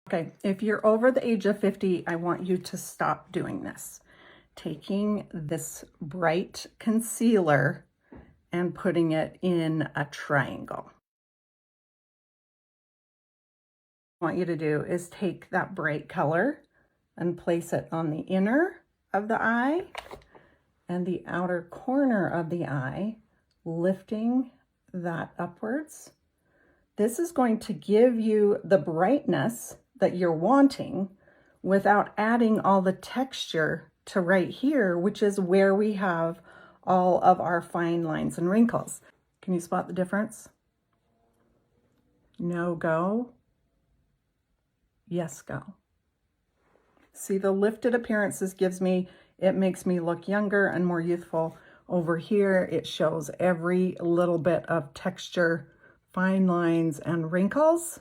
Okay, if you're over the age of 50, I want you to stop doing this. Taking this bright concealer and putting it in a triangle. What I want you to do is take that bright color and place it on the inner of the eye and the outer corner of the eye, lifting that upwards. This is going to give you the brightness that you're wanting without adding all the texture to right here, which is where we have all of our fine lines and wrinkles. Can you spot the difference? No go. Yes go. See, the lifted appearances it makes me look younger and more youthful. Over here, it shows every little bit of texture, fine lines, and wrinkles.